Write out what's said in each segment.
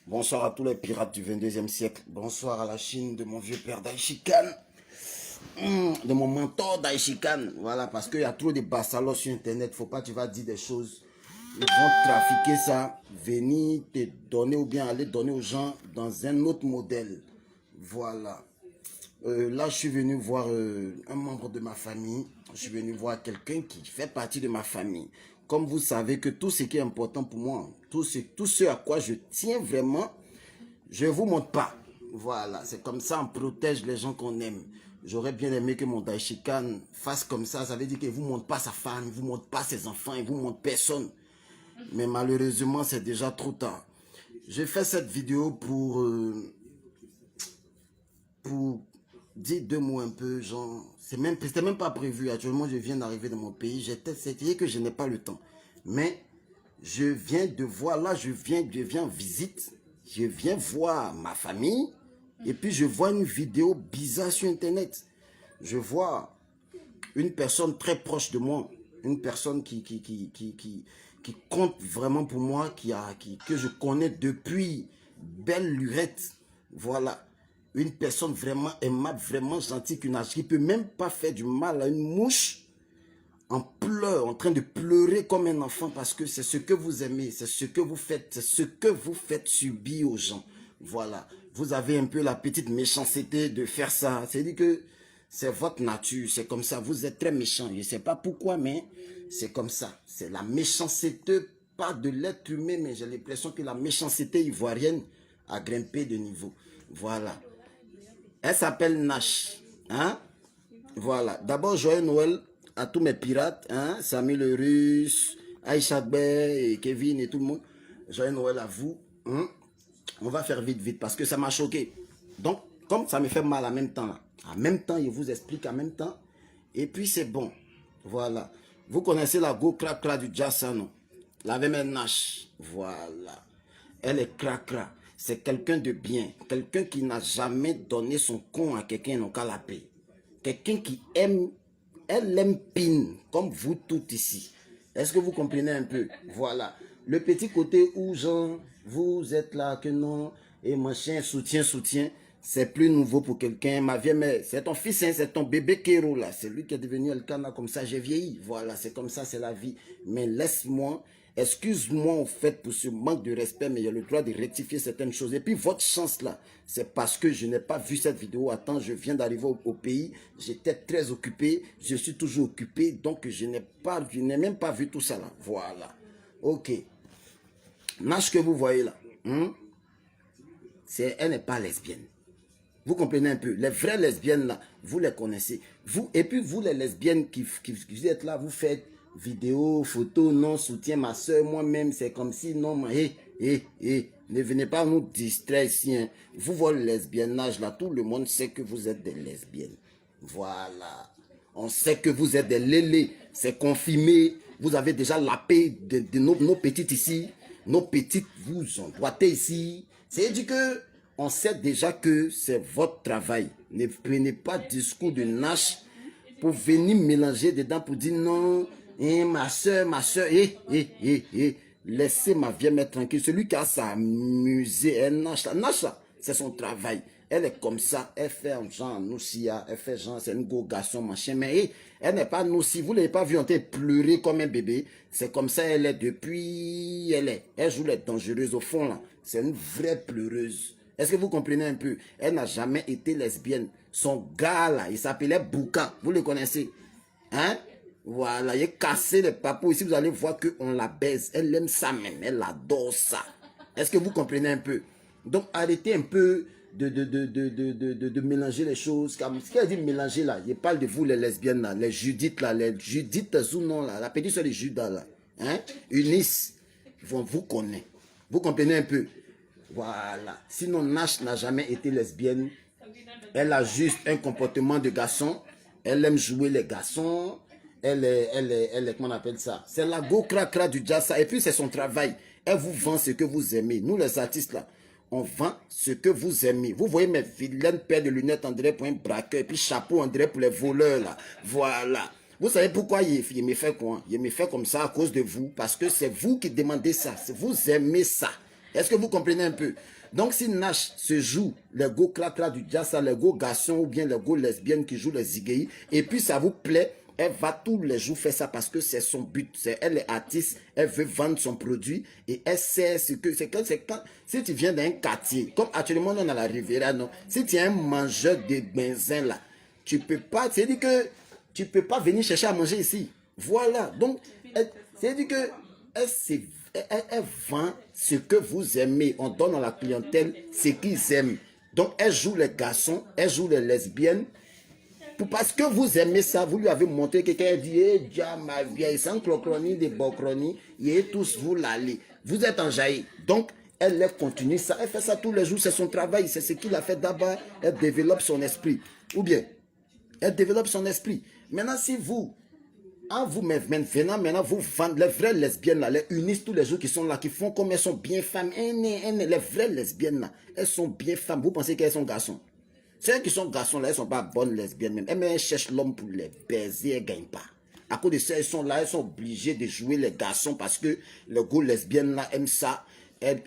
Bonsoir à tous les pirates du 22e siècle. Bonsoir à la Chine de mon vieux père Daishikan. De mon mentor Daishikan. Voilà, parce qu'il y a trop de bassalos sur Internet. Faut pas que tu vas dire des choses. Ils vont trafiquer ça, venir te donner ou bien aller donner aux gens dans un autre modèle. Voilà. Là, je suis venu voir un membre de ma famille. Je suis venu voir quelqu'un qui fait partie de ma famille. Comme vous savez que tout ce qui est important pour moi, tout ce à quoi je tiens vraiment, je ne vous montre pas. Voilà, c'est comme ça, on protège les gens qu'on aime. J'aurais bien aimé que mon Daishikan fasse comme ça veut dire qu'il ne vous montre pas sa femme, il ne vous montre pas ses enfants, il ne vous montre personne. Mais malheureusement, c'est déjà trop tard. J'ai fait cette vidéo pour dire deux mots un peu, genre, c'était même pas prévu. Actuellement, je viens d'arriver dans mon pays. C'est que je n'ai pas le temps. Mais je viens de voir, là, je viens en visite. Je viens voir ma famille. Et puis, je vois une vidéo bizarre sur Internet. Je vois une personne très proche de moi. Une personne qui compte vraiment pour moi, que je connais depuis belle lurette. Voilà. Une personne vraiment aimable, vraiment gentille, qui ne peut même pas faire du mal à une mouche en pleurs, en train de pleurer comme un enfant parce que c'est ce que vous aimez, c'est ce que vous faites, c'est ce que vous faites subir aux gens. Voilà. Vous avez un peu la petite méchanceté de faire ça. C'est-à-dire que c'est votre nature, c'est comme ça. Vous êtes très méchant. Je ne sais pas pourquoi, mais c'est comme ça. C'est la méchanceté, pas de l'être humain, mais j'ai l'impression que la méchanceté ivoirienne a grimpé de niveau. Voilà. Elle s'appelle Nash. Hein? Voilà. D'abord, joyeux Noël à tous mes pirates. Hein? Samy le Russe, Aïcha Bay, et Kevin et tout le monde. Joyeux Noël à vous. Hein? On va faire vite parce que ça m'a choqué. Donc, comme ça me fait mal en même temps, là. En même temps, je vous explique en même temps. Et puis, c'est bon. Voilà. Vous connaissez la go cracra du jazz, non? La même Nash. Voilà. Elle est cracra. C'est quelqu'un de bien. Quelqu'un qui n'a jamais donné son con à quelqu'un non qu'à la paix. Quelqu'un qui aime, elle aime pin, comme vous tous ici. Est-ce que vous comprenez un peu? Voilà. Le petit côté où, genre, vous êtes là, que non, et machin, soutien, c'est plus nouveau pour quelqu'un. Ma vieille mère, c'est ton fils, hein, c'est ton bébé Kéro, là. C'est lui qui est devenu Elkana, comme ça, j'ai vieilli. Voilà, c'est comme ça, c'est la vie. Mais laisse-moi, excuse-moi, en fait, pour ce manque de respect, mais il y a le droit de rectifier certaines choses. Et puis, votre chance, là, c'est parce que je n'ai pas vu cette vidéo. Attends, je viens d'arriver au pays. J'étais très occupé. Je suis toujours occupé. Donc, je n'ai même pas vu tout ça, là. Voilà. Ok. Nash que vous voyez là, elle n'est pas lesbienne. Vous comprenez un peu. Les vraies lesbiennes là, vous les connaissez. Vous, et puis vous les lesbiennes qui êtes là, vous faites vidéos, photos, non, soutien ma soeur, moi-même, c'est comme si, non, ne venez pas nous distraire ici. Hein. Vous voyez le lesbiennage là, tout le monde sait que vous êtes des lesbiennes. Voilà. On sait que vous êtes des lélés, c'est confirmé. Vous avez déjà la paix de nos petites ici. Nos petites vous emboîtez ici. C'est-à-dire que on sait déjà que c'est votre travail. Ne prenez pas discours de Nash pour venir mélanger dedans pour dire non, ma soeur, laissez ma vieille mère tranquille. Celui qui a s'amuser, Nash, c'est son travail. Elle est comme ça, elle fait genre noussia, elle fait genre c'est une go garçon machin, mais elle n'est pas noussi. Vous ne l'avez pas vu en train de pleurer comme un bébé. C'est comme ça elle est depuis, elle joue les dangereuses au fond là. C'est une vraie pleureuse. Est-ce que vous comprenez un peu? Elle n'a jamais été lesbienne. Son gars là, il s'appelait Bouka. Vous le connaissez? Hein? Voilà, il a cassé les papous. Ici, vous allez voir qu'on la baise. Elle aime ça même. Elle adore ça. Est-ce que vous comprenez un peu? Donc, arrêtez un peu de mélanger les choses. Ce qu'elle dit mélanger là, il parle de vous les lesbiennes là, les Judith là, les Judith Zounon là, la petite soeur de Judas là. Hein? Eunice, vous connaissez. Vous comprenez un peu? Voilà. Sinon, Nash n'a jamais été lesbienne. Elle a juste un comportement de garçon. Elle aime jouer les garçons. Elle est, comment on appelle ça? C'est la go cracra du jazz. Et puis, c'est son travail. Elle vous vend ce que vous aimez. Nous, les artistes, là, on vend ce que vous aimez. Vous voyez mes vilaines paires de lunettes, on dirait pour un braqueur. Et puis, chapeau, on dirait pour les voleurs, là. Voilà. Vous savez pourquoi il me fait quoi? Il me fait comme ça à cause de vous. Parce que c'est vous qui demandez ça. Vous aimez ça. Est-ce que vous comprenez un peu? Donc, si Nash se joue les go clacla du jazz, les go garçons ou bien les go lesbiennes qui jouent les zigei, et puis ça vous plaît, elle va tous les jours faire ça parce que c'est son but. Elle est artiste, elle veut vendre son produit et elle sait ce que c'est. Quand si tu viens d'un quartier, comme actuellement on est à la Riviera, non, si tu es un mangeur de benzin là, tu peux pas, c'est-à-dire que tu peux pas venir chercher à manger ici. Voilà. Donc, c'est-à-dire que elle vend ce que vous aimez. On donne à la clientèle ce qu'ils aiment. Donc, elle joue les garçons, elle joue les lesbiennes. Parce que vous aimez ça, vous lui avez montré quelqu'un dit, eh, déjà ma vieille, sans crocronie, des bocronis, et tous vous l'allez. Vous êtes en jaillit. Donc, elle continue ça, elle fait ça tous les jours, c'est son travail, c'est ce qu'il a fait d'abord, elle développe son esprit. Ou bien, elle développe son esprit. Maintenant, si vous, en vous maintenant, vous vendez les vraies lesbiennes là, les unistes tous les jours qui sont là, qui font comme elles sont bien femmes, les vraies lesbiennes là, elles sont bien femmes, vous pensez qu'elles sont garçons? Celles qui sont garçons là, elles ne sont pas bonnes lesbiennes même. Elles cherchent l'homme pour les baiser, elles ne gagnent pas. À cause de ça, elles sont là, elles sont obligées de jouer les garçons parce que le goût lesbienne là aime ça. Elles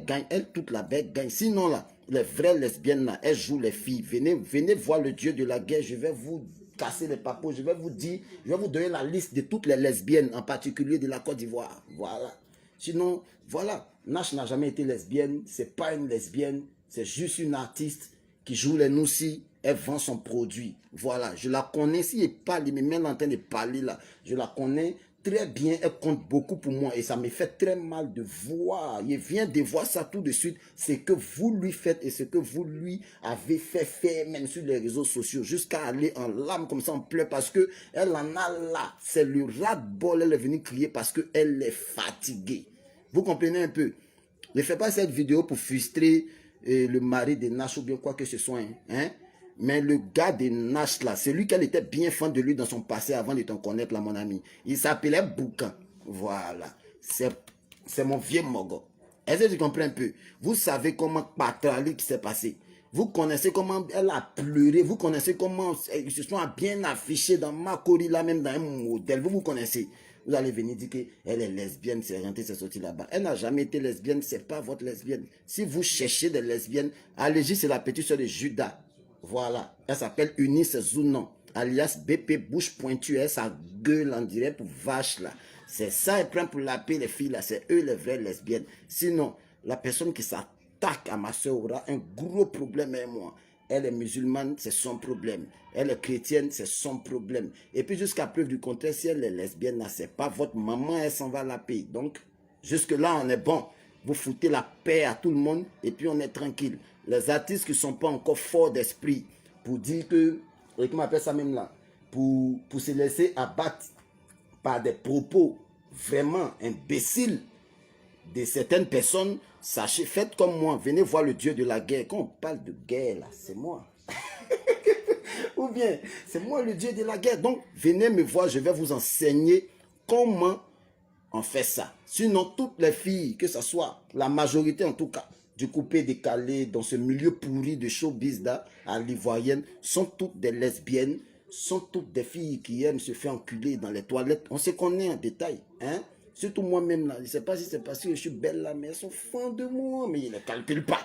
gagnent, elles toutes la bête gagnent. Sinon là, les vraies lesbiennes là, elles jouent les filles. Venez voir le Dieu de la guerre, je vais vous casser les papos, je vais vous dire, je vais vous donner la liste de toutes les lesbiennes, en particulier de la Côte d'Ivoire. Voilà. Sinon, voilà, Nash n'a jamais été lesbienne, c'est pas une lesbienne, c'est juste une artiste qui joue les noussis, elle vend son produit. Voilà, je la connais, si elle parle, mais même en train de parler là, je la connais très bien, elle compte beaucoup pour moi et ça me fait très mal de voir, il vient de voir ça tout de suite, ce que vous lui faites et ce que vous lui avez fait faire même sur les réseaux sociaux, jusqu'à aller en larmes comme ça, en pleurs parce que elle en a là, c'est le ras-de-bol, elle est venue crier parce qu'elle est fatiguée. Vous comprenez un peu? Ne fais pas cette vidéo pour frustrer le mari de Nash ou bien quoi que ce soit. Hein? Mais le gars de Nash là, c'est lui qu'elle était bien fan de lui dans son passé avant de t'en connaître là, mon ami. Il s'appelait Boucan. Voilà. C'est mon vieux mogo. Est-ce que tu comprends un peu? Vous savez comment Patrali qui s'est passé. Vous connaissez comment elle a pleuré. Vous connaissez comment ils se sont bien affichés dans Makori là, même dans un modèle. Vous connaissez. Vous allez venir dire qu'elle est lesbienne, c'est rentré, c'est sorti là-bas. Elle n'a jamais été lesbienne, c'est pas votre lesbienne. Si vous cherchez des lesbiennes, allez-y, c'est la petite soeur de Judas. Voilà. Elle s'appelle Eunice Zounon, alias BP Bouche Pointue. Elle sa gueule en dirait pour vache là. C'est ça, elle prend pour la paix les filles là. C'est eux les vraies lesbiennes. Sinon, la personne qui s'attaque à ma soeur aura un gros problème avec moi. Elle est musulmane, c'est son problème. Elle est chrétienne, c'est son problème. Et puis jusqu'à preuve du contraire, si elle est lesbienne, c'est pas votre maman, elle s'en va la paix. Donc, jusque-là, on est bon. Vous foutez la paix à tout le monde et puis on est tranquille. Les artistes qui ne sont pas encore forts d'esprit pour dire que, et comment on appelle ça même là, pour se laisser abattre par des propos vraiment imbéciles de certaines personnes, sachez, faites comme moi, venez voir le Dieu de la guerre. Quand on parle de guerre, là, c'est moi. Ou bien, c'est moi le Dieu de la guerre. Donc, venez me voir, je vais vous enseigner comment on fait ça. Sinon, toutes les filles, que ce soit la majorité en tout cas, du coupé décalé, dans ce milieu pourri de showbiz là, à l'ivoirienne, sont toutes des lesbiennes, sont toutes des filles qui aiment se faire enculer dans les toilettes. On se connaît en détail, hein? Surtout moi-même là, je ne sais pas si c'est parce que je suis belle là, mais elles sont fans de moi, mais ils ne les calculent pas.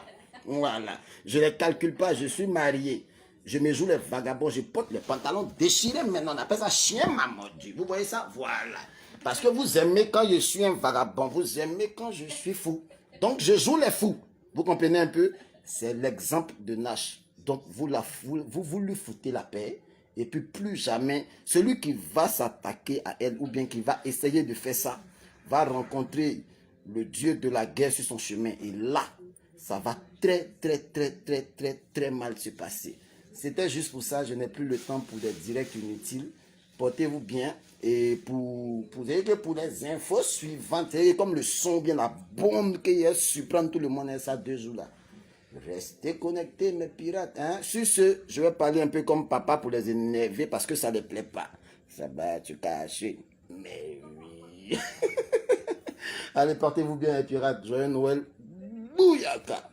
Voilà, je ne les calcule pas, je suis marié. Je me joue les vagabonds, je porte les pantalons déchirés maintenant, on appelle ça chien mamordu. Vous voyez ça? Voilà. Parce que vous aimez quand je suis un vagabond, vous aimez quand je suis fou. Donc je joue les fous. Vous comprenez un peu? C'est l'exemple de Nash. Donc vous lui foutez la paix. Et puis plus jamais, celui qui va s'attaquer à elle ou bien qui va essayer de faire ça, va rencontrer le Dieu de la guerre sur son chemin. Et là, ça va très très mal se passer. C'était juste pour ça, je n'ai plus le temps pour des directs inutiles. Portez-vous bien. Et pour les infos suivantes, comme le son, bien la bombe qui surprend tout le monde, et ça 2 jours là. Restez connectés, mes pirates. Hein? Sur ce, je vais parler un peu comme papa pour les énerver parce que ça ne les plaît pas. Ça va, tu caches. Mais oui. Allez, portez-vous bien, les pirates. Joyeux Noël. Bouyaka.